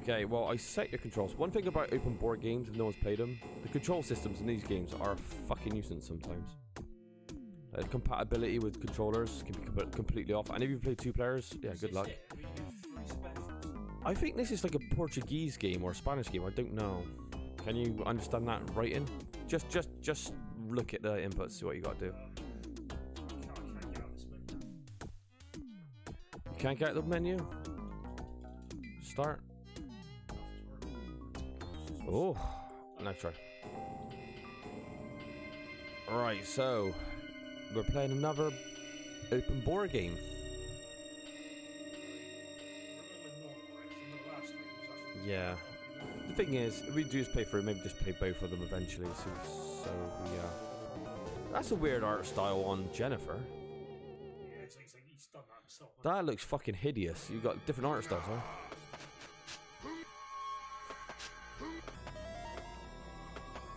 Okay, well, I set your controls. One thing about OpenBor games, if no one's played them, the control systems in these games are a fucking nuisance sometimes. Compatibility with controllers can be completely off. And if you play 2 players, yeah, good luck. I think this is like a Portuguese game or a Spanish game. I don't know. Can you understand that writing? Just look at the inputs, see what you got to do. You can't get out of the menu? Start. Oh, nice try. Alright, so we're playing another OpenBor game. Yeah. The thing is, if we do just play through, maybe just play both of them eventually. So we, that's a weird art style on Jennifer. Yeah, it's like he's done that himself. That looks fucking hideous. You've got different art styles, huh?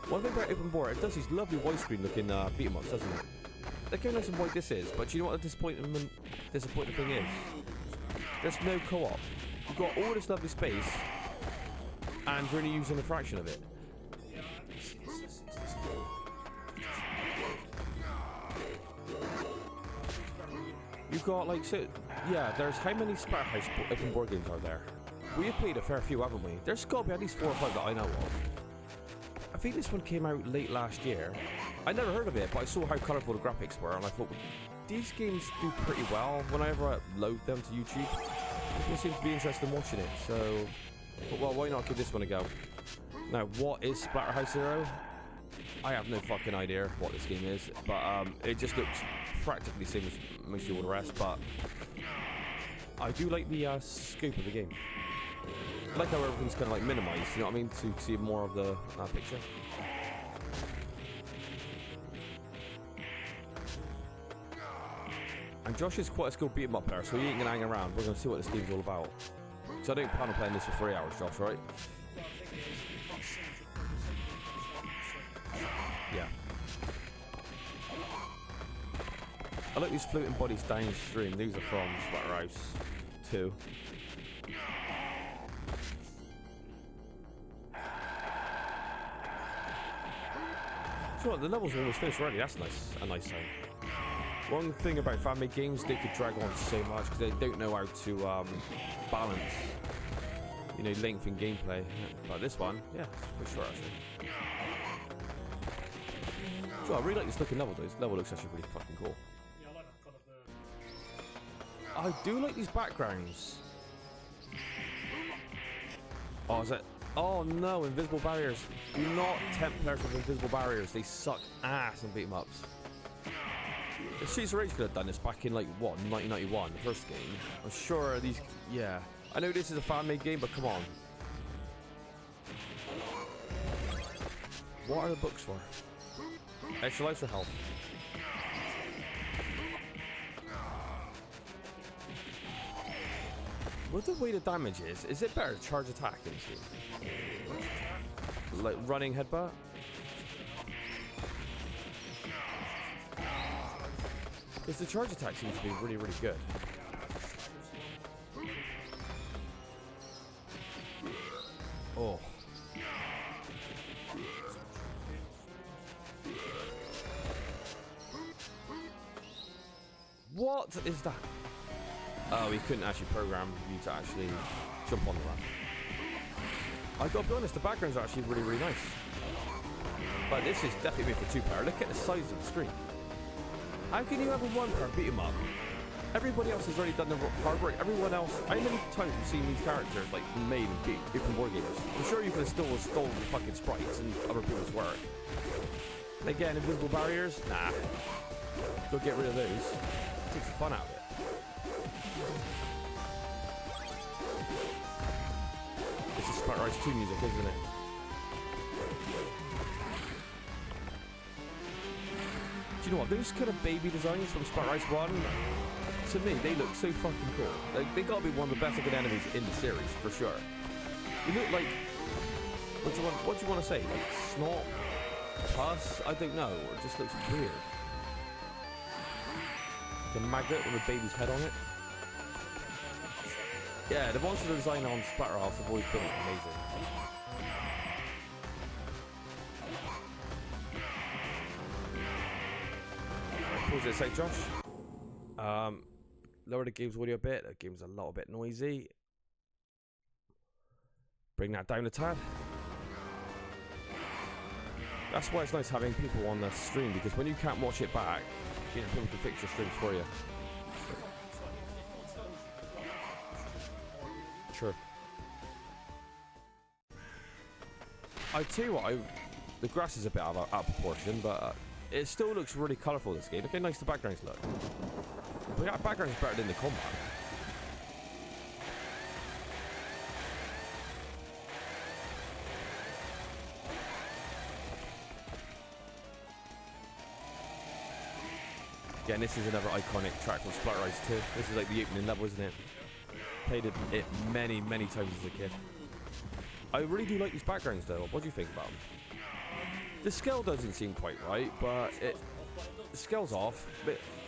One thing about OpenBor, it does these lovely widescreen looking beat 'em ups, doesn't it? Look how nice and white this is, but do you know what the disappointing thing is? There's no co-op. You've got all this lovely space, and you're only using a fraction of it. You've got like, so, yeah, there's how many Splatterhouse OpenBor games are there? We've played a fair few, haven't we? There's got to be at least 4 or 5 that I know of. I think this one came out late last year. I never heard of it, but I saw how colourful the graphics were, and I thought, these games do pretty well. Whenever I load them to YouTube, people seem to be interested in watching it, so... But, well, why not give this one a go? Now, what is Splatterhouse Zero? I have no fucking idea what this game is, but it just looks practically the same as mostly all the rest, but... I do like the scope of the game. I like how everything's kind of like minimized, you know what I mean, to see more of the picture. And Josh is quite a skilled beat 'em up player, so he ain't gonna hang around. We're gonna see what this game's all about. So I don't plan on playing this for 3 hours, Josh, right? Yeah. I like these floating bodies downstream. These are from Splatterhouse 2. So the level's almost finished already. That's nice. A nice sign. One thing about fan-made games, they could drag on so much because they don't know how to balance, you know, length in gameplay. But this one, yeah, it's pretty short actually. So I really like this looking level though. This level looks actually really fucking cool. Yeah, I like that kind of I do like these backgrounds. Oh, is it? Oh no, invisible barriers. Do not tempt players with invisible barriers. They suck ass in beat 'em ups. The Streets of Rage could have done this back in like what, 1991, the first game. I'm sure these, yeah. I know this is a fan-made game, but come on. What are the books for? Extra lives or health? With the way the damage is it better to charge attack in this game? Like running headbutt? Because the charge attack seems to be really, really good. Oh. What is that? Oh, he couldn't actually program you to actually jump on the ramp. I gotta be honest, the backgrounds are actually really, really nice. But this is definitely made for 2-player. Look at the size of the screen. How can you have a 1-player beat 'em up? Everybody else has already done the hard work. Everyone else, how many times have you seen these characters like made in OpenBor games? I'm sure you could have still stolen the fucking sprites and other people's work. And again, invisible barriers? Nah. Go get rid of those. It takes the fun out of it. This is Splatterhouse 2 music, isn't it? Do you know what? Those kind of baby designs from Splatterhouse 1, to me, they look so fucking cool. Like, they gotta be one of the best looking enemies in the series, for sure. They look like... What do you want to say? Like, snot? Pus? I don't know. It just looks weird. The magnet with a baby's head on it. Yeah, the monster design on Splatterhouse have always been amazing. Pause it a sec, Josh. Lower the game's audio a bit. The game's a little bit noisy. Bring that down a tad. That's why it's nice having people on the stream, because when you can't watch it back, you know, people can fix your streams for you. True. I tell you what, the grass is a bit out of proportion, but it still looks really colourful, this game. Look how nice the backgrounds look. The background's better than the combat. Again, this is another iconic track from Splatterhouse 2. This is like the opening level, isn't it? Played it many, many times as a kid. I really do like these backgrounds though. What do you think about them? The scale doesn't seem quite right, but the scale's off.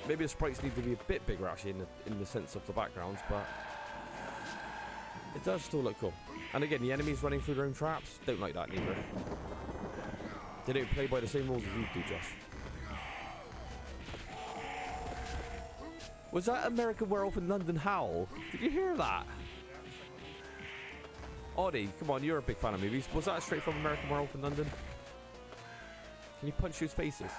Maybe the sprites need to be a bit bigger actually in the sense of the backgrounds, but it does still look cool. And again, the enemies running through their own traps, don't like that neither. They don't play by the same rules as you do, Josh. Was that American Werewolf in London Howl? Did you hear that? Oddie, come on, you're a big fan of movies. Was that straight from American Werewolf in London? Can you punch those faces?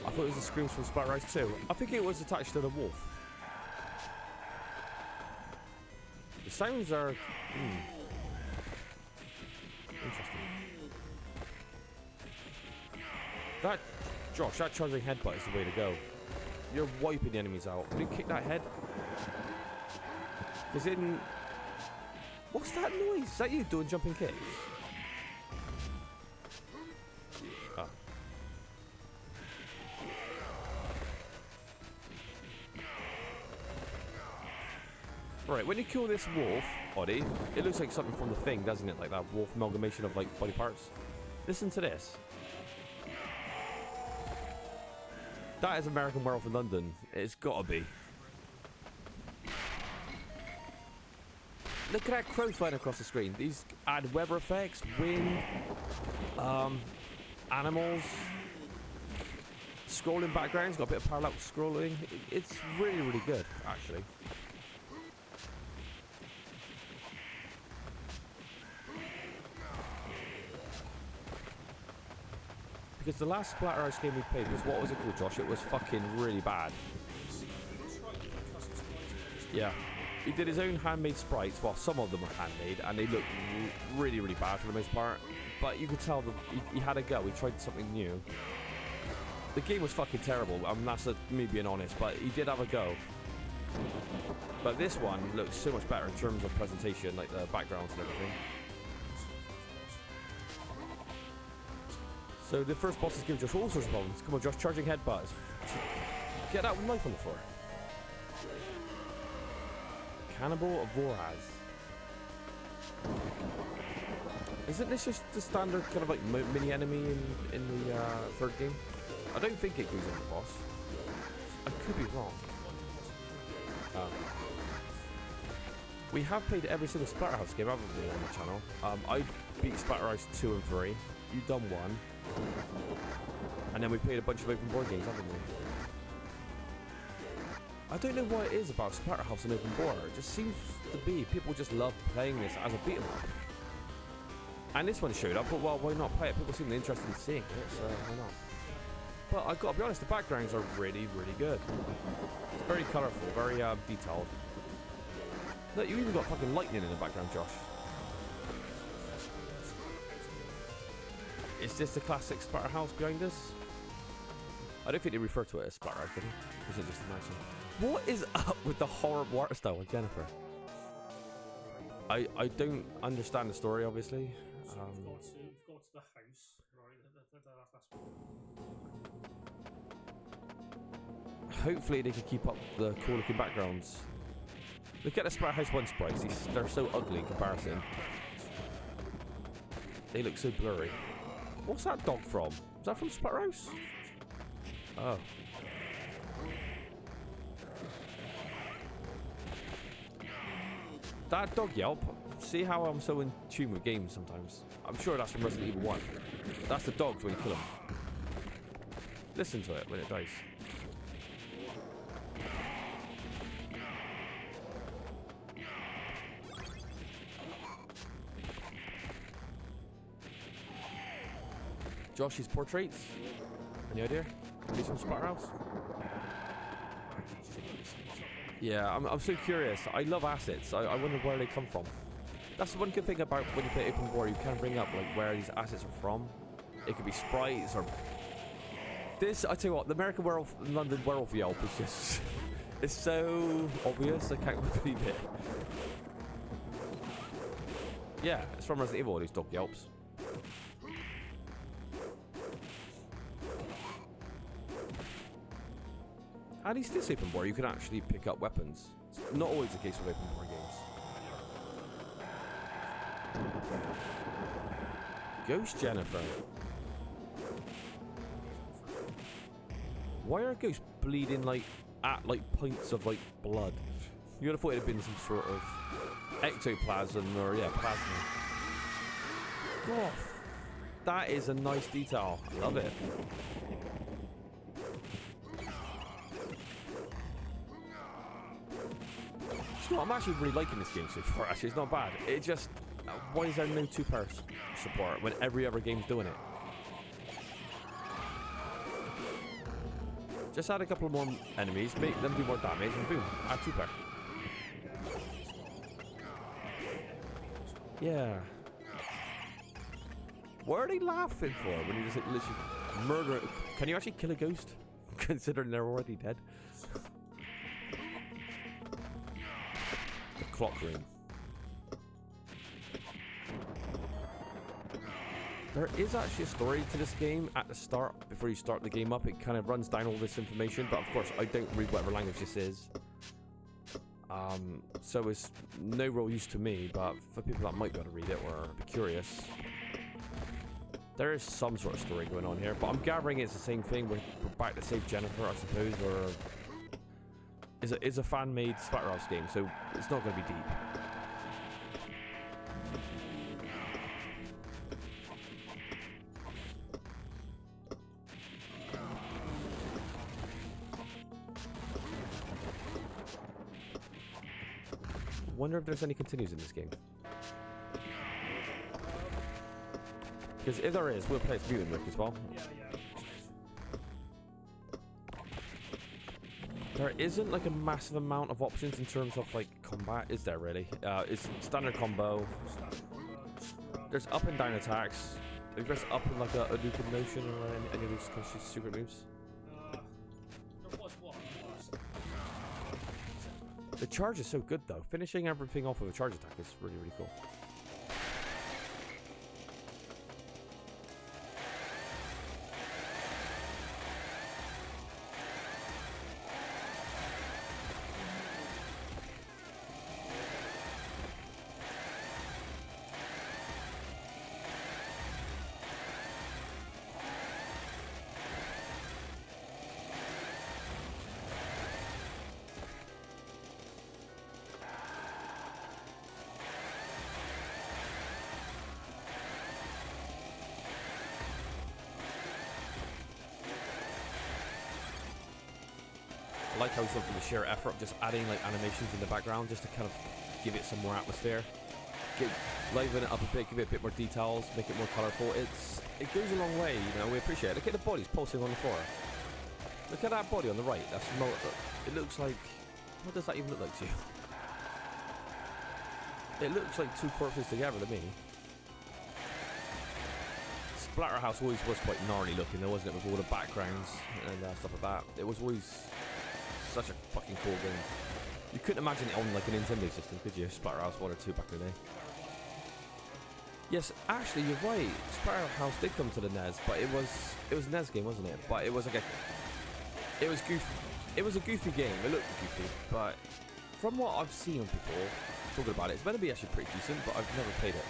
I thought it was the screams from Splatterhouse 2. I think it was attached to the wolf. The sounds are... interesting. That... Josh, that charging headbutt is the way to go. You're wiping the enemies out. Can you kick that head? Because in... What's that noise? Is that you doing jumping kicks? Oh. Right, when you kill this wolf, Oddie, it looks like something from The Thing, doesn't it? Like that wolf amalgamation of like body parts. Listen to this. That is American Werewolf in London. It's gotta be. Look at that crow flying across the screen. These add weather effects, wind, animals, scrolling backgrounds, got a bit of parallel scrolling. It's really, really good, actually. Because the last Splatterhouse game we played was, what was it called, Josh? It was fucking really bad. Yeah. He did his own handmade sprites. Well, some of them were handmade, and they looked really, really bad for the most part. But you could tell that he had a go. He tried something new. The game was fucking terrible. I mean, that's me being honest, but he did have a go. But this one looks so much better in terms of presentation, like the backgrounds and everything. So the first boss is giving Josh all sorts of problems. Come on, Josh, charging headbutts. Get that with knife on the floor. Cannibal of Voraz. Isn't this just the standard kind of like mini enemy in the third game? I don't think it goes on the boss. I could be wrong. We have played every single Splatterhouse game, haven't we, on the channel? I beat Splatterhouse 2 and 3. You've done 1. And then we played a bunch of OpenBor games, haven't we? I don't know what it is about Splatterhouse and OpenBor. It just seems to be people just love playing this as a beat 'em up. And this one showed up, but well, why not play it? People seem interested in seeing it, so why not? But I've got to be honest, the backgrounds are really, really good. It's very colourful, very detailed. Look, you even got fucking lightning in the background, Josh. Is this the classic Splatterhouse behind us? I don't think they refer to it as Splatterhouse, did they? This is just a nice one. What is up with the horrible art style with Jennifer? I don't understand the story, obviously. So we've got to the house, right? That's one. hopefully they can keep up the cool looking backgrounds. Look at the Splatterhouse 1 sprites. They're so ugly in comparison. They look so blurry. What's that dog from? Is that from Splatterhouse? Oh. That dog yelp. See how I'm so in tune with games sometimes? I'm sure that's from Resident Evil 1. That's the dogs when you kill them. Listen to it when it dies. Josh's portraits? Any idea? Are these from Splatterhouse? Yeah, I'm so curious. I love assets. I wonder where they come from. That's the one good thing about when you play OpenBor. You can bring up like where these assets are from. It could be sprites or this. I tell you what, the American Werewolf, London Werewolf Yelp is just it's so obvious. I can't believe it. Yeah, it's from Resident Evil. These dog yelps. At least this OpenBor, you can actually pick up weapons. It's not always the case with OpenBor games. Ghost Jennifer. Why are ghosts bleeding like at like pints of like blood? You would have thought it'd been some sort of ectoplasm or yeah, plasma. God, that is a nice detail. I love it. You know, I'm actually really liking this game so far. Actually, it's not bad. It just why is there no two-player support when every other game's doing it? Just add a couple more enemies, make them do more damage, and boom, add two-player. Yeah. What are they laughing for when you just like, literally murder? Can you actually kill a ghost, considering they're already dead? The clock room. There is actually a story to this game at the start. Before you start the game up, it kind of runs down all this information, but of course I don't read whatever language this is. So it's no real use to me, but for people that might be able to read it or be curious, there is some sort of story going on here, but I'm gathering it's the same thing. We're back to save Jennifer, I suppose, or is a fan-made Splatterhouse game, so it's not going to be deep. Wonder if there's any continues in this game. Because if there is, we'll play as Mutant Rick as well. There isn't like a massive amount of options in terms of like combat, is there really? It's standard combo. There's up and down attacks. Have you pressed up in like a Hadouken notion or any of those kind of secret moves? There was one. The charge is so good though. Finishing everything off with a charge attack is really, really cool. I like how it's done for the sheer effort of just adding like animations in the background just to kind of give it some more atmosphere, liven it up a bit, give it a bit more details, make it more colourful. It goes a long way, you know. We appreciate it. Look at the bodies pulsing on the floor. Look at that body on the right. That's not. It looks like. What does that even look like to you? It looks like two corpses together to me. Splatterhouse always was quite gnarly looking, though, wasn't it? With all the backgrounds and stuff like that. It was always such a fucking cool game. You couldn't imagine it on like a Nintendo system, could you? Splatterhouse 1 or 2 back in the day. Yes, actually, you're right. Splatterhouse did come to the NES, but it was a NES game, wasn't it? But it was like it was goofy. It was a goofy game. It looked goofy, but from what I've seen on people talking about it, it's meant to be actually pretty decent, but I've never played it.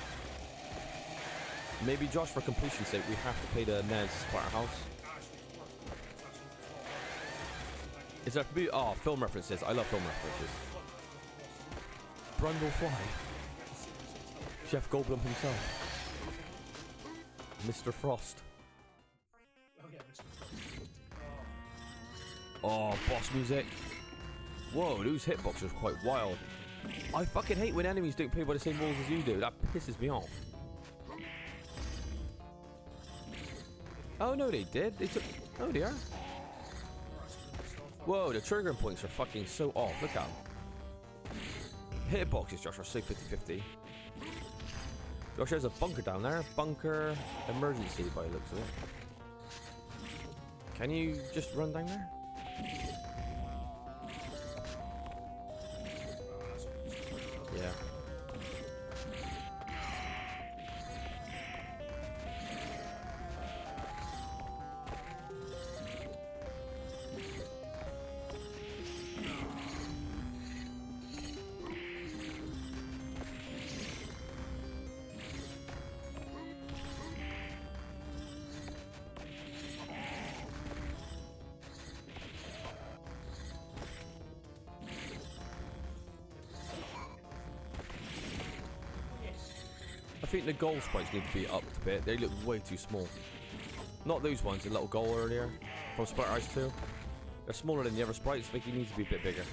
Maybe, Josh, for completion's sake, we have to play the NES Splatterhouse. Is there film references? I love film references. Brundle Fly. Jeff Goldblum himself. Mr. Frost. Oh, yeah, Oh, boss music. Whoa, those hitboxes are quite wild. I fucking hate when enemies don't play by the same rules as you do. That pisses me off. Oh, no, they did. They took... Oh, they are. Whoa, the triggering points are fucking so off. Look at them. Hitboxes, Josh, are so 50-50. Josh, there's a bunker down there. Bunker emergency by the looks of it. Can you just run down there? Yeah. I think the goal sprites need to be upped a bit. They look way too small. Not those ones, the little goal earlier from Splatterhouse 2. They're smaller than the other sprites. I think he needs to be a bit bigger.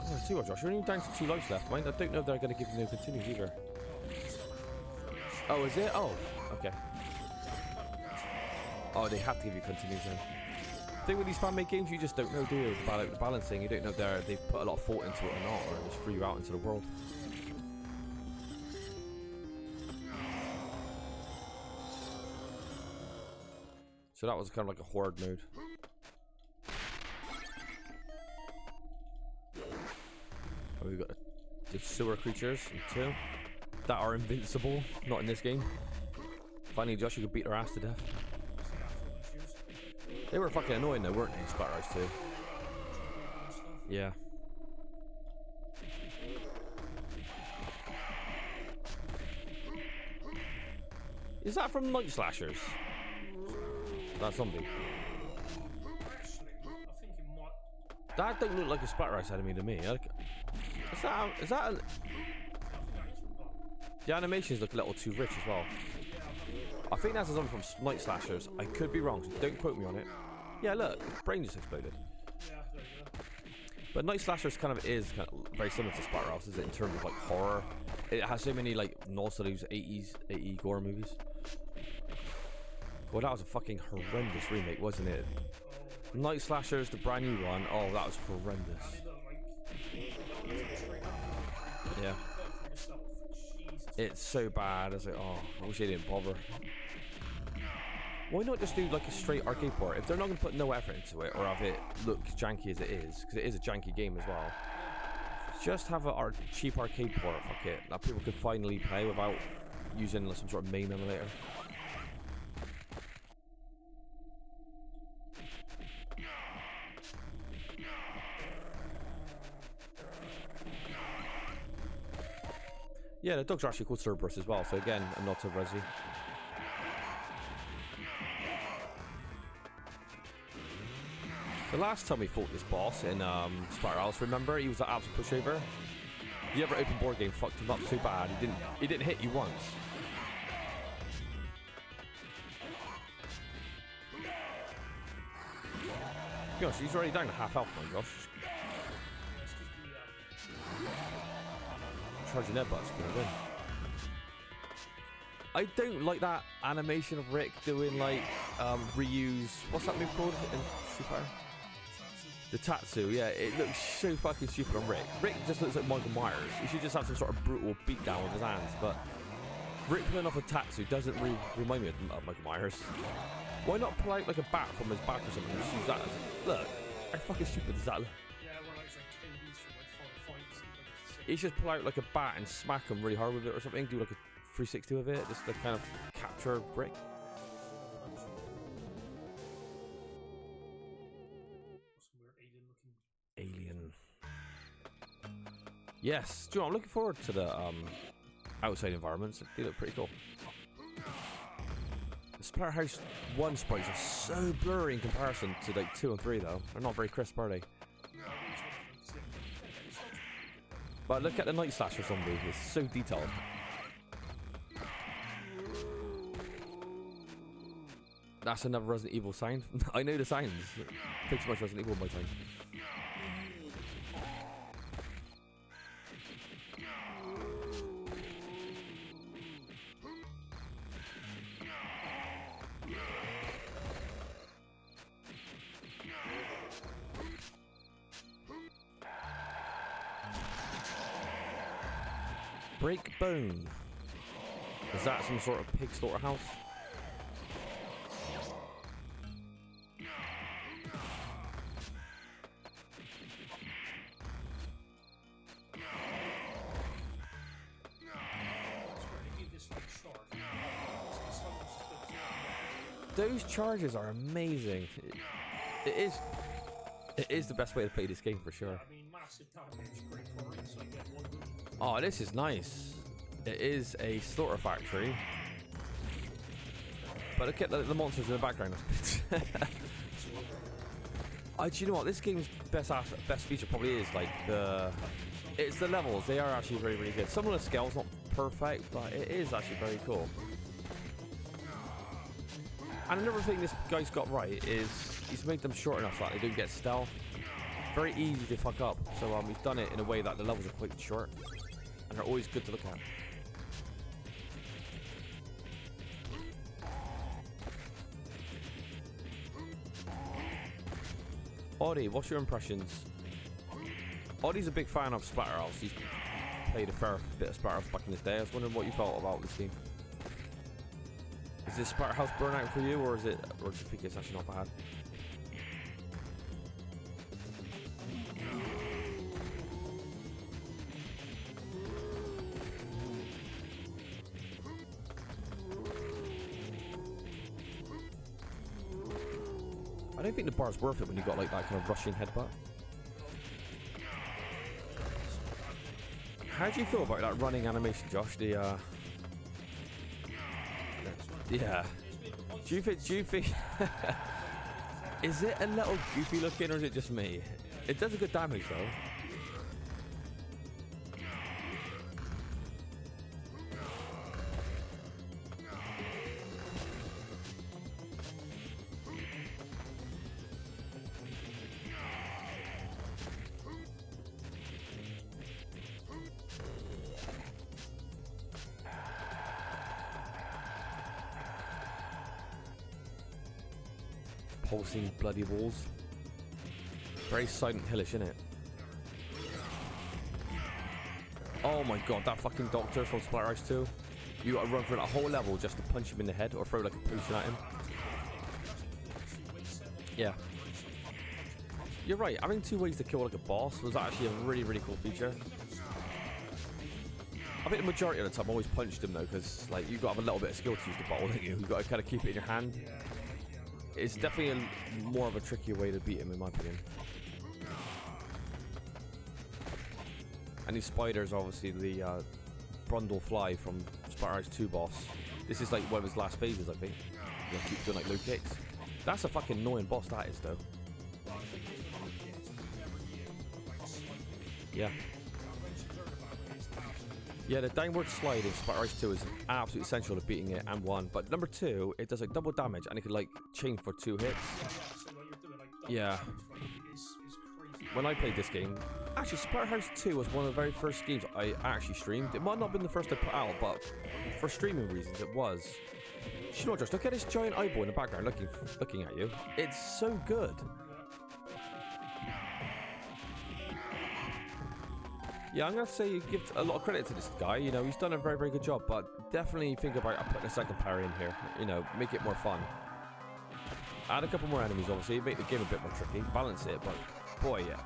Oh, I see what, Josh. You're only down to 2 lives left, mind. I don't know if they're going to give you no continues either. Oh, is it? Oh, okay. Oh, they have to give you continues then. I think with these fan-made games, you just don't know, do you? About the balancing, you don't know if they put a lot of thought into it or not, or just threw you out into the world. So that was kind of like a horde mode. Oh, we've got the sewer creatures, 2, that are invincible, not in this game. Finally, Josh, you could beat their ass to death. They were fucking annoying though, weren't they, in Splatterhouse 2? Yeah. Is that from Night Slashers? That zombie. Actually, I think it might... That don't look like a Splatterhouse enemy to me. Is that the animations look a little too rich as well. I think that's a zombie from Night Slashers. I could be wrong, so don't quote me on it. Yeah, look, his brain just exploded. Yeah, there you go. But Night Slashers kind of very similar to Splatterhouse, is it, in terms of like horror. It has so many like nods to those 80 gore movies. Well, that was a fucking horrendous remake, wasn't it? Oh, Night Slashers, the brand new one. Oh, that was horrendous. Yeah. It's so bad. I was like, oh, I wish they didn't bother. Why not just do like a straight arcade port? If they're not going to put no effort into it, or have it look janky as it is, because it is a janky game as well, just have a cheap arcade port, fuck it, that people could finally play without using some sort of MAME emulator. Yeah, the dogs are actually called Cerberus as well, so again, a nod to Resi. The last time we fought this boss in Splatterhouse, remember? He was an absolute pushover. The other OpenBor game fucked him up so bad, he didn't hit you once. Gosh, he's already down to half health now, Josh. Charging their butts for a win. I don't like that animation of Rick doing like reuse. What's that move called in Street Fighter? The Tatsu. Yeah, it looks so fucking stupid on Rick. Rick just looks like Michael Myers. He should just have some sort of brutal beatdown with his hands. But Rick pulling off a Tatsu doesn't really remind me of Michael Myers. Why not pull out like a bat from his back or something? Just use that as, look, how fucking stupid does that look? He should pull out like a bat and smack him really hard with it or something. Do like a 360 with it, just to kind of capture Rick. Yes, do you know, I'm looking forward to the outside environments. They look pretty cool. The Splatterhouse 1 sprites are so blurry in comparison to like 2 and 3 though. They're not very crisp, are they? But look at the Night Slasher zombie, it's so detailed. That's another Resident Evil sound. I know the sounds. It takes too much Resident Evil in my time. Break bone. Is that some sort of pig slaughterhouse? Those charges are amazing. It is the best way to play this game for sure. I mean, massive damage, great for it, so you get one wound. Oh, this is nice. It is a slaughter factory. But look at the monsters in the background. Do you know what? This game's best feature probably is like it's the levels. They are actually very, very good. Some of the scale's not perfect, but it is actually very cool. And another thing this guy's got right is he's made them short enough that they don't get stealth. Very easy to fuck up. So he's done it in a way that the levels are quite short. And they're always good to look at. Audie, what's your impressions? Audie's a big fan of Splatterhouse. He's played a fair bit of Splatterhouse back in his day. I was wondering what you felt about this game. Is this Splatterhouse burnout for you, or do you think it's actually not bad? I don't think the bar's worth it when you got like that kind of rushing headbutt. How do you feel about that running animation, Josh? Yeah. Do you think is it a little goofy looking, or is it just me? It does a good damage though. Pulsing bloody walls. Very Silent Hillish, isn't it? Oh my god, that fucking doctor from Splatterhouse 2. You gotta run through that whole level just to punch him in the head or throw like a potion at him. Yeah. You're right, having 2 ways to kill like a boss was actually a really, really cool feature. I think the majority of the time I always punched him though, because like you've got to have a little bit of skill to use the bottle, don't you? You've got to kind of keep it in your hand. It's definitely more of a trickier way to beat him, in my opinion. And these spiders, obviously, the Brundle Fly from Splatterhouse 2 boss. This is like one of his last phases, I think. You keep doing like low kicks. That's a fucking annoying boss, that is, though. Yeah. Yeah, the downward slide in Splatterhouse 2 is absolutely essential to beating it and 1. But number 2, it does like double damage and it can like chain for 2 hits. Yeah. When I played this game, actually Splatterhouse 2 was one of the very first games I actually streamed. It might not have been the first I put out, but for streaming reasons it was. You know, just look at this giant eyeball in the background looking at you. It's so good. Yeah, I'm going to say you give a lot of credit to this guy. You know, he's done a very, very good job, but definitely think about putting a second parry in here. You know, make it more fun. Add a couple more enemies, obviously, make the game a bit more tricky, balance it, but boy, yeah,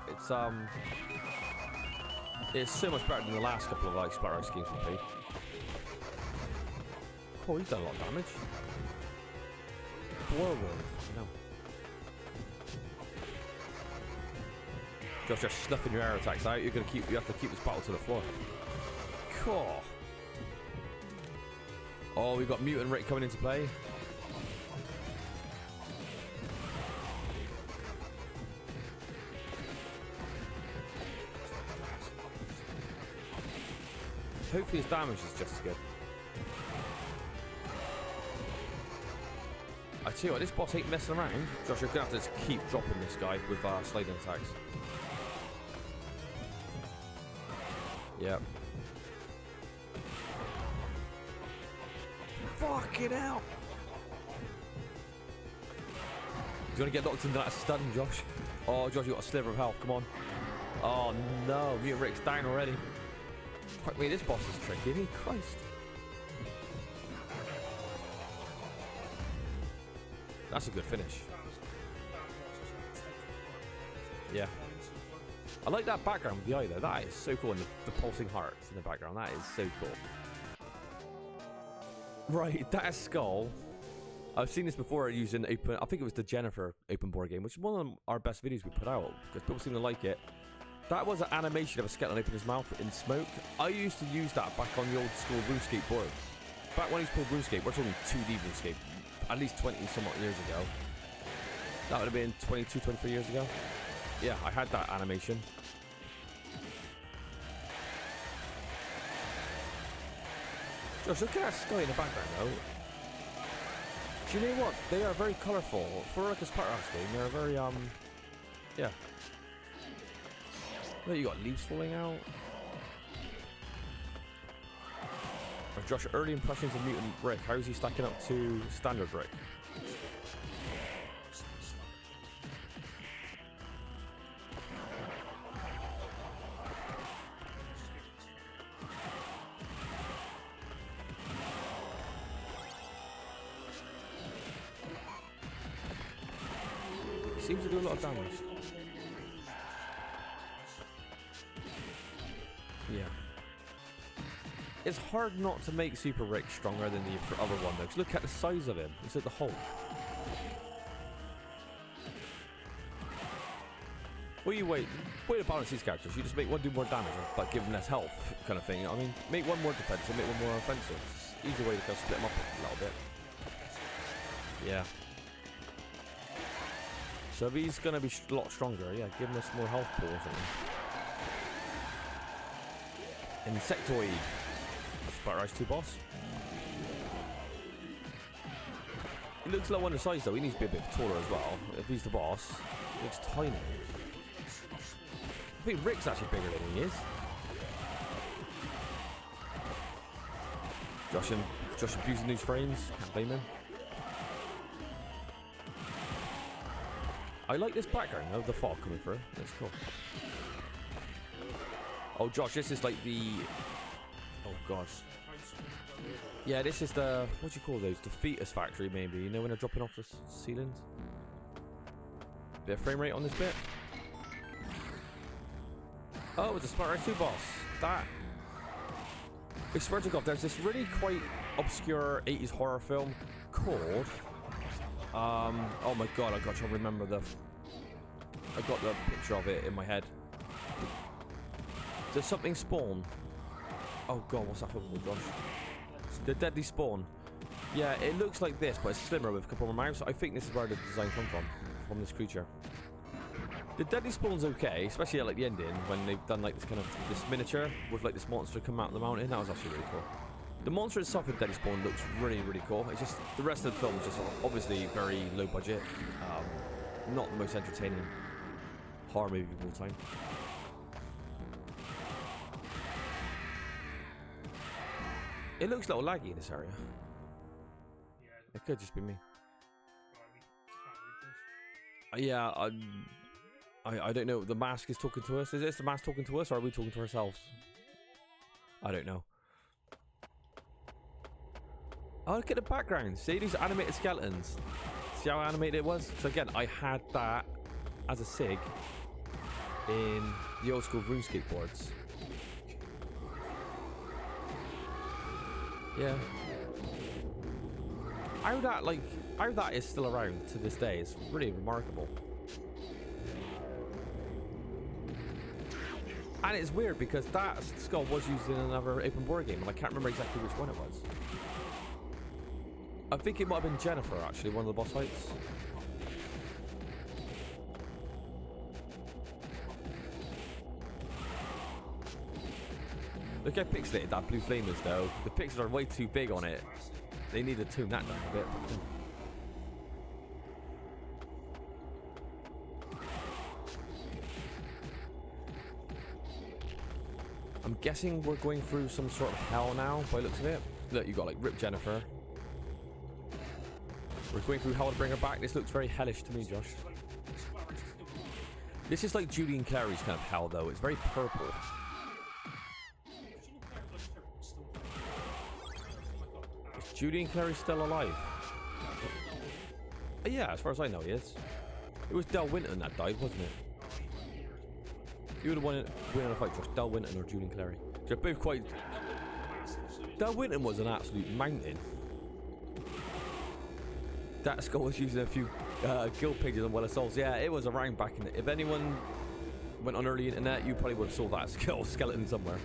it's so much better than the last couple of like Splatterhouse games we played. Oh, he's done a lot of damage. Boar wolf, no. Just you're snuffing your air attacks out. You have to keep this battle to the floor. Cool. Oh, we've got Mutant Rick coming into play. Hopefully his damage is just as good. I tell you what, this boss ain't messing around. Josh, you're gonna have to just keep dropping this guy with sliding attacks. Yep. Fucking hell! You wanna get locked into that stun, Josh? Oh, Josh, you got a sliver of health. Come on. Oh no, Mutant Rick's down already. Fuck me, this boss is tricky, isn't he? Christ. That's a good finish. Yeah. I like that background with the eye though. That is so cool. And the pulsing hearts in the background. That is so cool. Right, that is Skull. I've seen this before using open. I think it was the Jennifer OpenBor game, which is one of our best videos we put out because people seem to like it. That was an animation of a skeleton opening his mouth in smoke. I used to use that back on the old school RuneScape board. Back when I used to play RuneScape, we're talking 2D RuneScape. At least 20 somewhat years ago. That would have been 22, 23 years ago. Yeah, I had that animation. Josh, look at that sky in the background though. Do you know what? They are very colourful. For like a Splatterhouse game, they're very, yeah. Look, you got leaves falling out. Josh, early impressions of Mutant Rick. How is he stacking up to Standard Rick? Seems to do a lot of damage. Yeah. It's hard not to make Super Rick stronger than the other one though, because look at the size of him. It's like the Hulk. Well, you way to balance these characters. You just make one do more damage, but give them less health, kind of thing. I mean, make one more defensive, make one more offensive. It's easy way to kind of split them up a little bit. Yeah. So if he's gonna be a lot stronger, yeah, give him a more health pool or something. Insectoid. Splatterhouse 2 boss. He looks low undersized though. He needs to be a bit taller as well. If he's the boss, he looks tiny. I think Rick's actually bigger than he is. Josh abusing these frames. Can't blame him. I like this background though, the fog coming through. That's cool. Oh, Josh, this is like the... Oh, gosh. Yeah, this is the... What do you call those? The fetus factory, maybe. You know when they're dropping off the ceilings? Bit of frame rate on this bit. Oh, it's a Splatterhouse 2 boss. That... I swear to God, there's this really quite obscure 80s horror film called... oh my God, I got to remember I got the picture of it in my head. Does something spawn? Oh God, what's that film called, Josh? The Deadly Spawn. Yeah, it looks like this, but it's slimmer with a couple more mouths. I think this is where the design comes from this creature. The Deadly Spawn's okay, especially at like the ending when they've done like this miniature with like this monster come out of the mountain. That was actually really cool. The monster itself in Deadly Spawn looks really, really cool. It's just the rest of the film is just obviously very low budget, not the most entertaining horror movie of all time. It looks a little laggy in this area. It could just be me. Yeah, I don't know. The mask is talking to us. Is this the mask talking to us, or are we talking to ourselves? I don't know. Oh, look at the background. See these animated skeletons. See how animated it was? So again, I had that as a SIG in the old school RuneScape boards. Yeah. How that is still around to this day is really remarkable. And it's weird because that skull was used in another OpenBor game, and I can't remember exactly which one it was. I think it might have been Jennifer, actually, one of the boss fights. Look how pixelated that blue flame is, though. The pixels are way too big on it. They need to tune that down a bit. I'm guessing we're going through some sort of hell now, by the looks of it. Look, you got like Rip Jennifer. We're going through hell to bring her back. This looks very hellish to me, Josh. This is like Judy and Clary's kind of hell, though. It's very purple. Is Judy and Clary still alive? Yeah, as far as I know, he is. It was Del Winton that died, wasn't it? You would have won in a fight, Josh. Del Winton or Judy and Clary. They're both quite... Del Winton was an absolute mountain. That skull was using a few guild pages on Well of Souls. Yeah, it was around back in the... If anyone went on early internet, you probably would have saw that skeleton somewhere.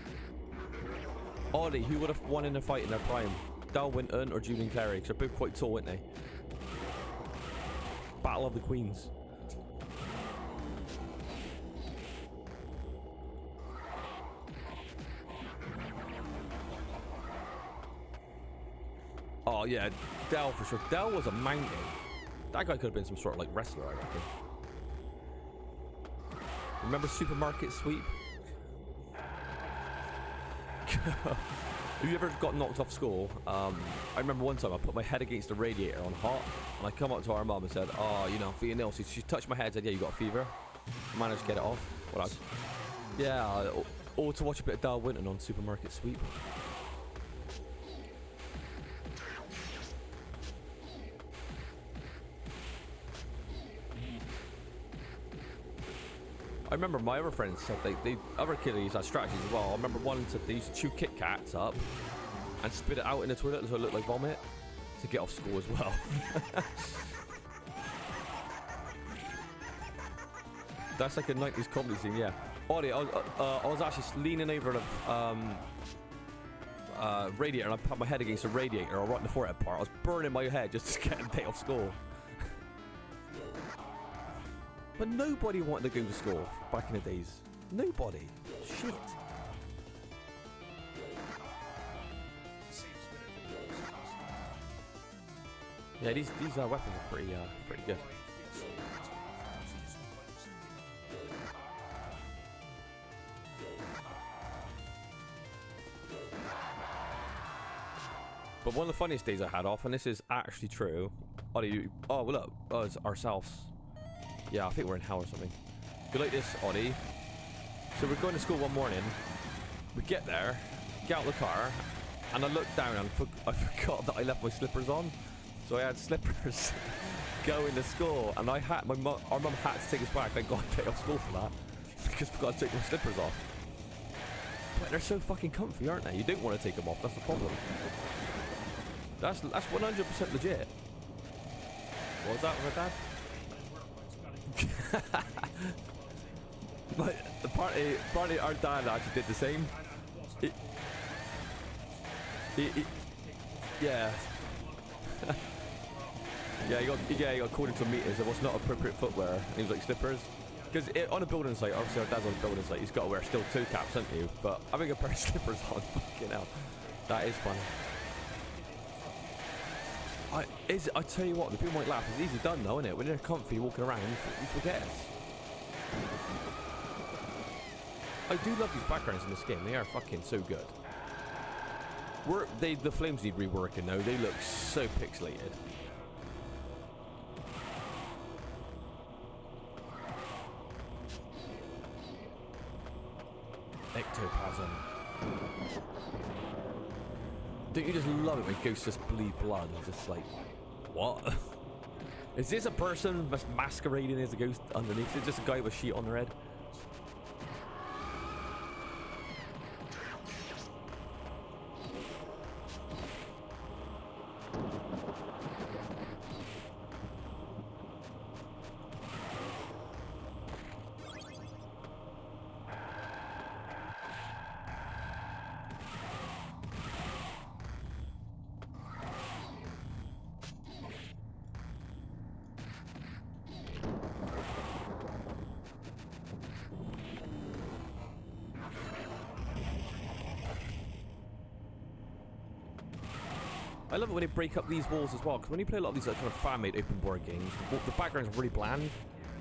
Ollie, who would have won in a fight in their prime? Del Winton or Judy and Clary? Because they're both quite tall, weren't they? Battle of the Queens. Oh yeah, Del for sure. Del was a mountain. That guy could have been some sort of like wrestler, I reckon. Remember Supermarket Sweep? Have you ever got knocked off school? I remember one time I put my head against the radiator on hot, and I come up to our mum and said, "Oh, you know, I'm feeling ill." She touched my head and said, "Yeah, you got a fever." I managed to get it off. Well, yeah, or to watch a bit of Del Winton on Supermarket Sweep. I remember my other friends said other kiddies had strategies as well. I remember one said they used to chew Kit Kats up and spit it out in the toilet so it looked like vomit to get off school as well. That's like a 90s comedy scene, yeah. Ollie, I was actually leaning over the radiator and I put my head against the radiator or right in the forehead part. I was burning my head just to get a day off school. But nobody wanted to go to school back in the days. Nobody. Shit. Yeah, these weapons are pretty good. But one of the funniest days I had off, and this is actually true. Ollie, oh, well, look, it's ourselves. Yeah, I think we're in hell or something. Go like this, Ollie. So we're going to school one morning. We get there, get out of the car, and I looked down and I forgot that I left my slippers on. So I had slippers going to school, and our mum had to take us back. I got to take off school for that because I forgot to take my slippers off. But they're so fucking comfy, aren't they? You don't want to take them off. That's the problem. That's 100% legit. What was that with my dad? But apparently our dad actually did the same. Yeah. Yeah, he got called into a meeting. So what's not appropriate footwear? And he was like slippers. Because on a building site, obviously our dad's on a building site. He's got to wear still toe caps, hasn't you? But having a pair of slippers on, fucking hell, that is funny. I tell you what, the people might laugh. It's easy done though, isn't it? When you're comfy walking around, you forget it. I do love these backgrounds in this game. They are fucking so good. The flames need reworking though. They look so pixelated. Ectoplasm. Don't you just love it when ghosts just bleed blood? It's just like, what? Is this a person masquerading as a ghost underneath? Is it just a guy with a sheet on their head? I love it when they break up these walls as well, because when you play a lot of these like, kind of fan-made open board games, the background's really bland.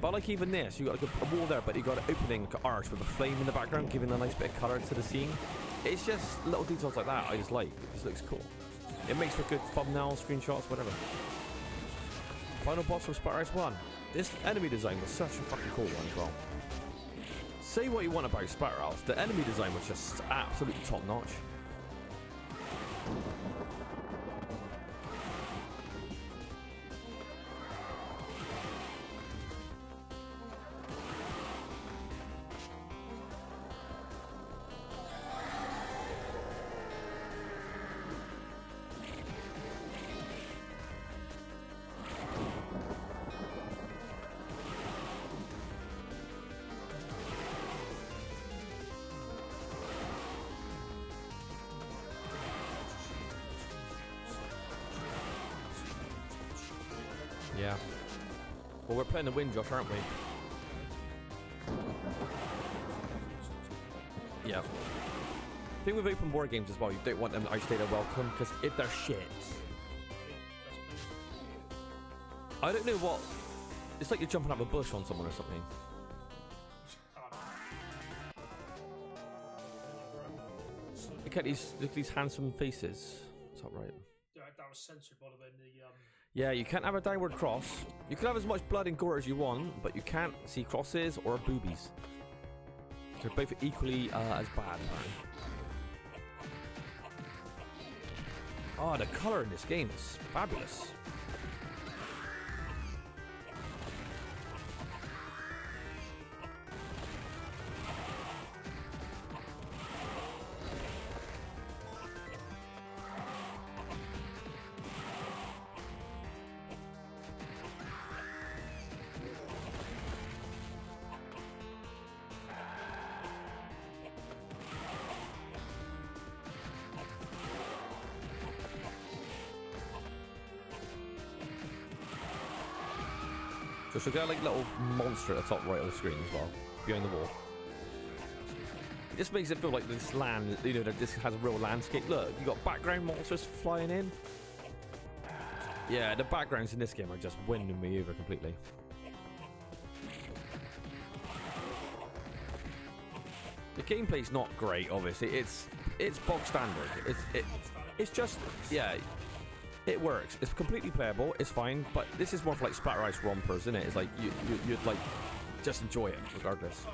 But like even this, you got like a wall there, but you got an opening, like an arch with a flame in the background, giving a nice bit of colour to the scene. It's just little details like that I just like. It just looks cool. It makes for good thumbnails, screenshots, whatever. Final boss from Splatterhouse 1. This enemy design was such a fucking cool one as well. Say what you want about Splatterhouse, the enemy design was just absolutely top notch. Yeah. Well, we're playing the win, Josh, aren't we? Yeah. The thing with open board games as well, you don't want them to outstay their welcome, because if they're shit, I don't know what. It's like you're jumping up a bush on someone or something. Look at these handsome faces. Top right. That was censored by the way in the Yeah, you can't have a downward cross. You can have as much blood and gore as you want, but you can't see crosses or boobies. They're both equally as bad, apparently. Oh, the colour in this game is fabulous. So she'll get like little monster at the top right of the screen as well, behind the wall. This makes it feel like this land, you know, that this has a real landscape. Look, you got background monsters flying in. Yeah, the backgrounds in this game are just winning me over completely. The gameplay's not great, obviously. It's bog standard. It's just, yeah. It works. It's completely playable. It's fine, but this is more for like Splatterhouse rompers, isn't it? It's like you'd like just enjoy it regardless.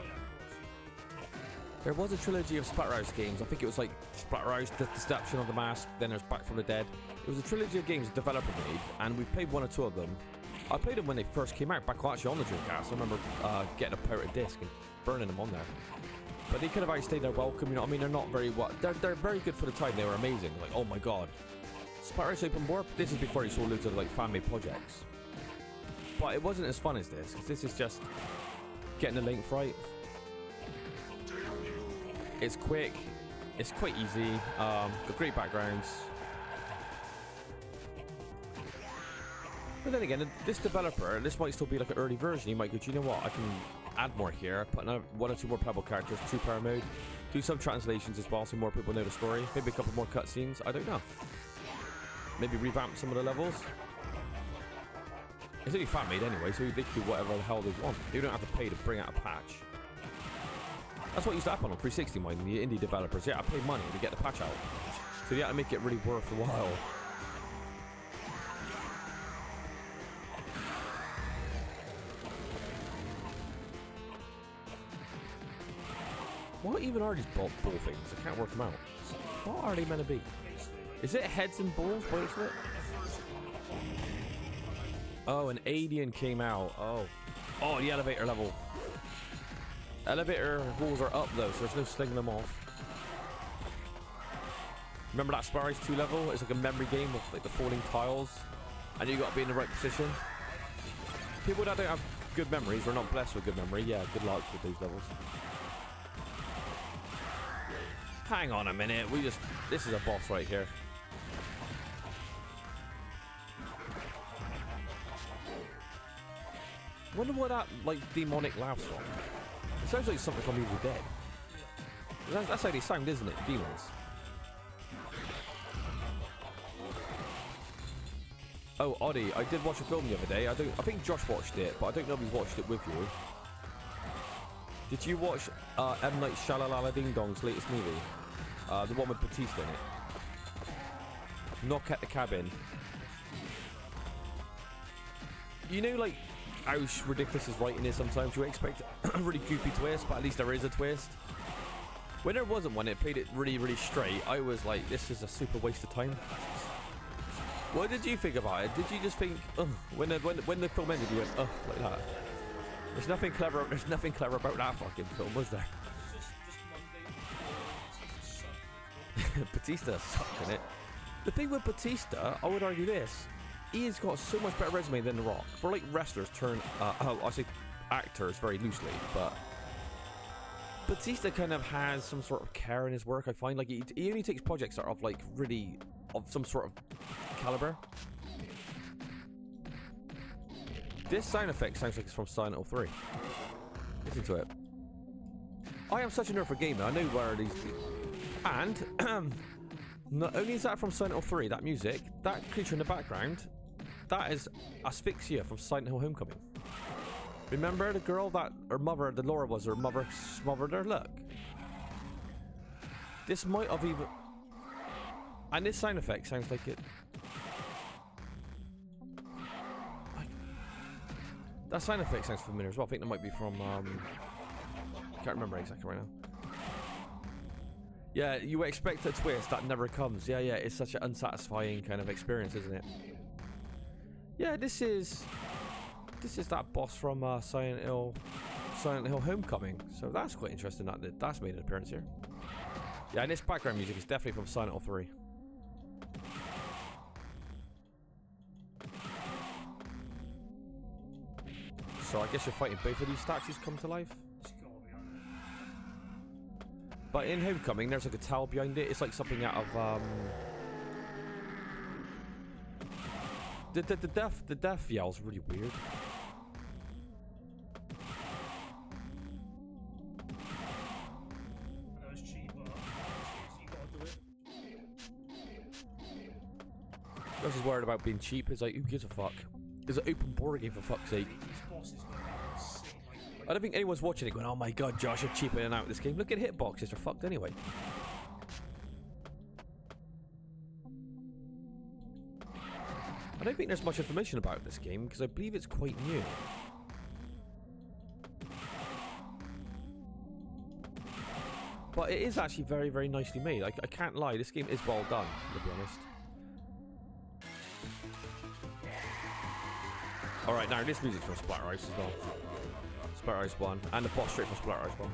There was a trilogy of Splatterhouse games. I think it was like Splatterhouse, The Deception of the Mask. Then there's Back from the Dead. It was a trilogy of games the developer made, and we played one or two of them. I played them when they first came out, back actually on the Dreamcast. I remember getting a pirated disc and burning them on there. But they could have outstayed their welcome. You know what I mean? They're not very They're very good for the time. They were amazing. Like, oh my god. Splatterhouse open board. This is before you saw loads of like fan-made projects, but it wasn't as fun as this, because this is just getting the length right. It's quick, it's quite easy, got great backgrounds. But then again, this developer, this might still be like an early version. You might go, do you know what, I can add more here, put another one or two more playable characters, 2-player mode, do some translations as well so more people know the story, maybe a couple more cutscenes, I don't know. Maybe revamp some of the levels. It's only fan made anyway, so they can do whatever the hell they want. They don't have to pay to bring out a patch. That's what used to happen on 360, mind the indie developers. Yeah, I paid money to get the patch out, so you had to make it really worth the while. What even are these ball things? I can't work them out. What are they meant to be? Is it heads and balls? What is it? Oh, an alien came out. Oh, the elevator level. Elevator walls are up though, so there's no slinging them off. Remember that Splatterhouse 2 level? It's like a memory game with like the falling tiles, and you got to be in the right position. People that don't have good memories or not blessed with good memory, yeah, good luck with these levels. Hang on a minute, this is a boss right here. Wonder what that like demonic laughs from. It sounds like something from Evil Dead. That's how they sound, isn't it? Demons. Oh, Oddie, I did watch a film the other day. I think Josh watched it, but I don't know if he's watched it with you. Did you watch M. Night Shyamalan Ding Dong's latest movie? The one with Batista in it. Knock at the Cabin. You know, like, how ridiculous his writing is sometimes? You expect a really goofy twist, but at least there is a twist. When there wasn't one, it played it really, really straight. I was like, this is a super waste of time. What did you think about it? Did you just think, ugh, when the film ended, you went, ugh, like that? There's nothing clever about that fucking film, was there? Just Monday. Batista sucked in it. The thing with Batista, I would argue this, he has got so much better resume than The Rock. For like wrestlers turn, I say actors very loosely, but Batista kind of has some sort of care in his work. I find like he only takes projects that are of like really of some sort of caliber. This sound effect sounds like it's from Silent Hill 3. Listen to it. I am such a nerd for gaming. I know where these. And not only is that from Silent Hill 3, that music, that creature in the background, that is Asphyxia from Silent Hill Homecoming. Remember the girl that her mother, the lore was her mother smothered her? Look. This might have even. And this sound effect sounds like it. That sound effect sounds familiar as well. I think that might be from. Can't remember exactly right now. Yeah, you expect a twist that never comes. Yeah, it's such an unsatisfying kind of experience, isn't it? Yeah, this is that boss from Silent Hill Homecoming. So that's quite interesting that that's made an appearance here. Yeah, and this background music is definitely from Silent Hill 3. So I guess you're fighting both of these statues come to life. But in Homecoming, there's like a towel behind it. It's like something out of the death yell's really weird. I know it's cheap, but you gotta do it. Josh is worried about being cheap. It's like, who gives a fuck? It's an OpenBor game for fuck's sake. These bosses are insane. I don't think anyone's watching it going, oh my god, Josh, you're cheaping out this game. Look at hitboxes, they're fucked anyway. I don't think there's much information about this game because I believe it's quite new. But it is actually very, very nicely made. I can't lie, this game is well done, to be honest. Alright, now this music's from Splatterhouse as well. Splatterhouse 1, and the boss straight from Splatterhouse 1.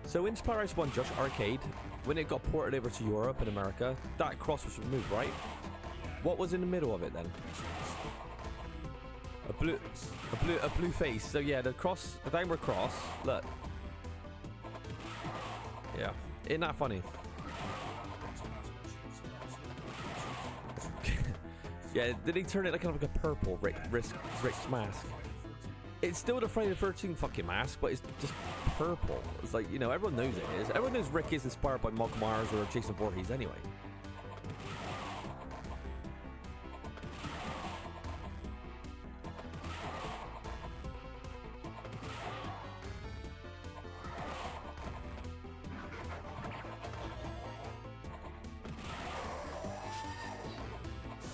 So in Splatterhouse 1, Josh, arcade, when it got ported over to Europe and America, that cross was removed, right? What was in the middle of it then? A blue face. So yeah, the downward cross. Look. Yeah, isn't that funny? Yeah, did he turn it like kind of like a purple Rick's mask? It's still the Friday the 13th fucking mask, but it's just purple. It's like, you know, everyone knows it is. Everyone knows Rick is inspired by Michael Myers or Jason Voorhees anyway.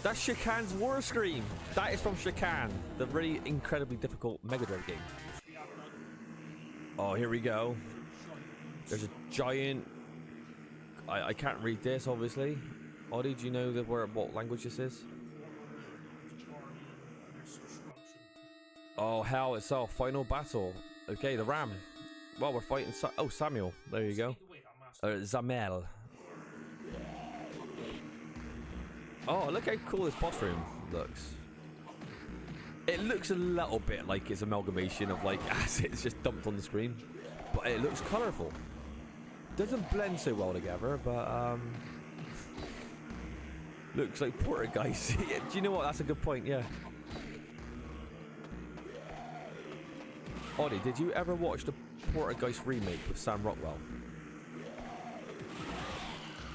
That's Shakan's War Scream. That is from Shakan, the really incredibly difficult Mega Drive game. Oh, here we go. There's a giant. I can't read this, obviously. Oddie, do you know what language this is? Oh, hell itself. Final battle. Okay, the Ram. Well, we're fighting. Oh, Samuel. There you go. Zamel. Oh, look how cool this boss room looks. It looks a little bit like it's amalgamation of like assets just dumped on the screen, but it looks colourful. Doesn't blend so well together, but looks like Portergeist. Yeah, do you know what? That's a good point. Yeah. Oddie, did you ever watch the Portergeist remake with Sam Rockwell?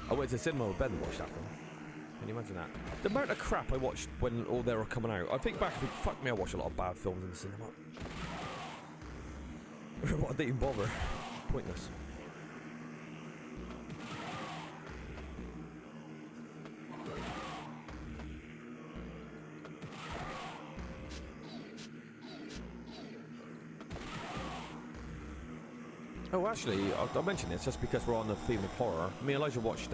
I went to cinema with Ben and watched that film. Can you imagine that? The amount of crap I watched when all they were coming out. I think back, I think, fuck me, I watched a lot of bad films in the cinema. What, I didn't even bother. Pointless. Oh, actually, I'll mention this just because we're on the theme of horror. Me and Elijah watched,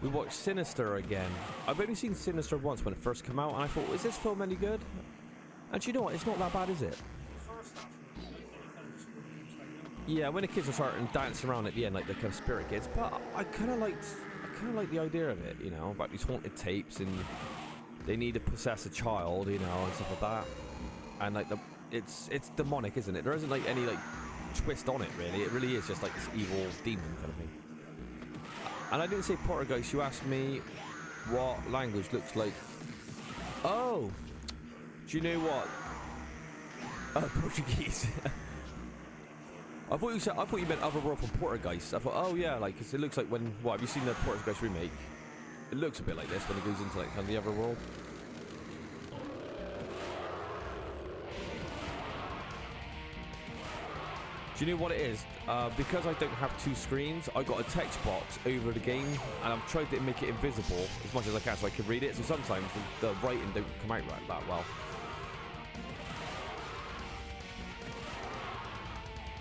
we watched Sinister again. I've only seen Sinister once when it first came out, and I thought, is this film any good? And you know what? It's not that bad, is it? Yeah, when the kids are starting dancing around at the end, like the kind of spirit kids. But I kind of liked the idea of it, you know, about these haunted tapes, and they need to possess a child, you know, and stuff like that. And like it's demonic, isn't it? There isn't like any like twist on it, really. It really is just like this evil demon kind of thing. And I didn't say Portuguese. You asked me what language looks like. Oh, do you know what? Portuguese. I thought you meant Otherworld from Portuguese. I thought, oh yeah, like, cause it looks like when. What, have you seen the Portuguese remake? It looks a bit like this when it goes into like kind of the Otherworld. Do you know what it is? Because I don't have two screens, I got a text box over the game, and I've tried to make it invisible as much as I can so I can read it. So sometimes the writing don't come out right that well.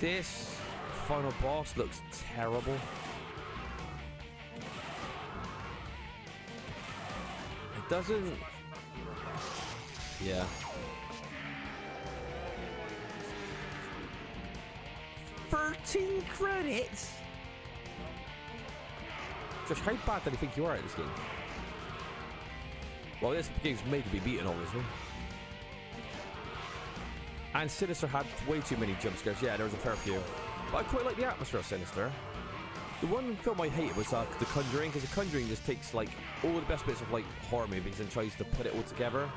This final boss looks terrible. It doesn't. Yeah. 13 credits? Josh, how bad do you think you are at this game? Well, this game's made to be beaten, obviously. And Sinister had way too many jump scares. Yeah, there was a fair few. But I quite like the atmosphere of Sinister. The one film I hated was The Conjuring, because The Conjuring just takes like all the best bits of like horror movies and tries to put it all together.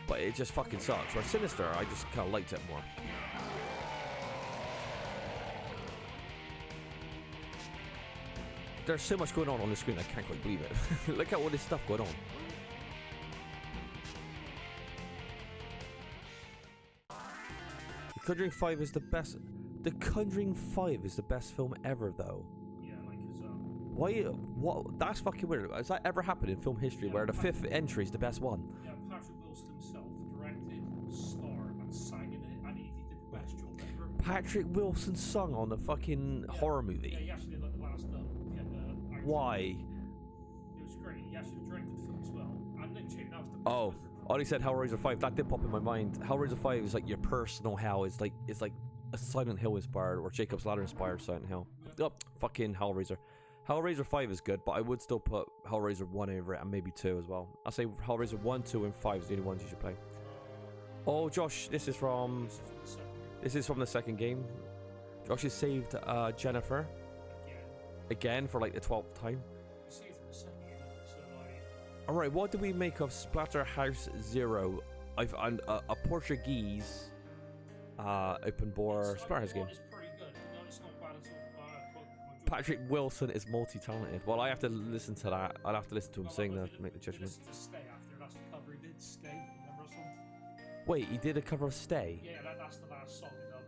But it just fucking sucks. Where Sinister, I just kind of liked it more. There's so much going on the screen, I can't quite believe it. Look at all this stuff going on. The Conjuring 5 is the best. The Conjuring 5 is the best film ever, though. Yeah, like his Why? What? That's fucking weird. Has that ever happened in film history where the fifth entry is the best one? Yeah, Patrick Wilson himself directed, starred, and sang in it, and he did the best job ever. Patrick Wilson sung on a fucking horror movie. Yeah, he actually did like the last Why? It was great. He actually directed the film as well. And literally, that was the best Oh, Ollie said Hellraiser 5. That did pop in my mind. Hellraiser 5 is like your personal hell. It's like a Silent Hill inspired or Jacob's Ladder inspired Silent Hill. Oh, fucking Hellraiser. Hellraiser 5 is good, but I would still put Hellraiser 1 over it and maybe 2 as well. I'll say Hellraiser 1, 2, and 5 is the only ones you should play. Oh, Josh, this is from the second game. Josh has saved Jennifer. Again for like the 12th time. Alright, what do we make of Splatterhouse 0? And a Portuguese OpenBor Splatterhouse game. Patrick Wilson is multi-talented. Well, I have to listen to that. I'll have to listen to him sing to make the judgment. Wait, he did a cover of Stay? Yeah, that's the last song he done.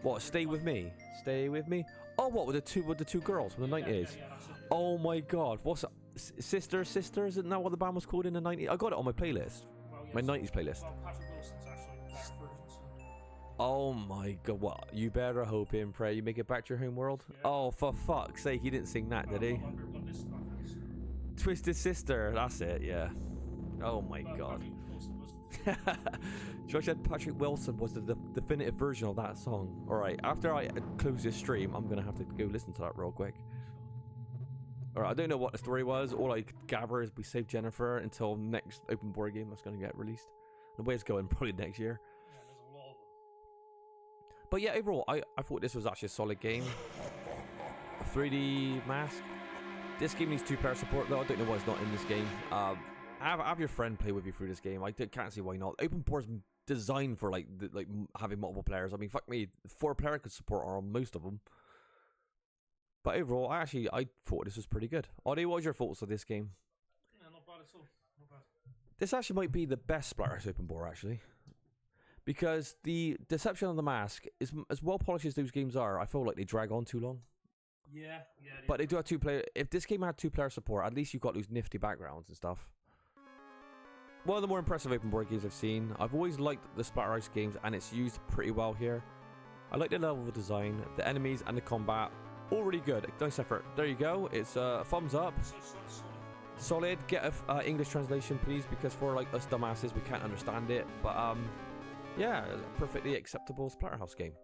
What, Stay With Me? Stay With Me? Oh, what, with the two girls from the 90s? Yeah, oh my god, what's Sister? Isn't that what the band was called in the 90s? I got it on my playlist. Well, yes, my 90s playlist. Well, Patrick Wilson's actually the best version, so. Oh my god, what? You better hope and pray you make it back to your home world? Yeah. Oh, for fuck's sake, he didn't sing that, did he? Twisted Sister, that's it, yeah. Oh my god. Josh said Patrick Wilson was the definitive version of that song. Alright, after I close this stream, I'm gonna have to go listen to that real quick. Alright, I don't know what the story was. All I gather is we saved Jennifer until next OpenBor game that's gonna get released. The way it's going, probably next year. Yeah, there's a lot of them. But yeah, overall, I thought this was actually a solid game. A 3D mask. This game needs 2-player support though. I don't know why it's not in this game. Have your friend play with you through this game. I can't see why not. OpenBor's designed for like having multiple players. I mean, fuck me, 4-player could support most of them. But overall, I thought this was pretty good. Audie, what was your thoughts of this game? Yeah, not bad at all. Not bad. This actually might be the best Splatterhouse OpenBor, actually. Because the Deception of the Mask is as well polished as those games are. I feel like they drag on too long. Yeah. But they do have 2-player. If this game had 2-player support, at least you've got those nifty backgrounds and stuff. One of the more impressive OpenBor games I've seen. I've always liked the Splatterhouse games, and it's used pretty well here. I like the level of design, the enemies, and the combat. All really good. Nice effort. There you go. It's a thumbs up. Solid. Get a English translation, please, because for like us dumbasses, we can't understand it. But yeah, perfectly acceptable Splatterhouse game.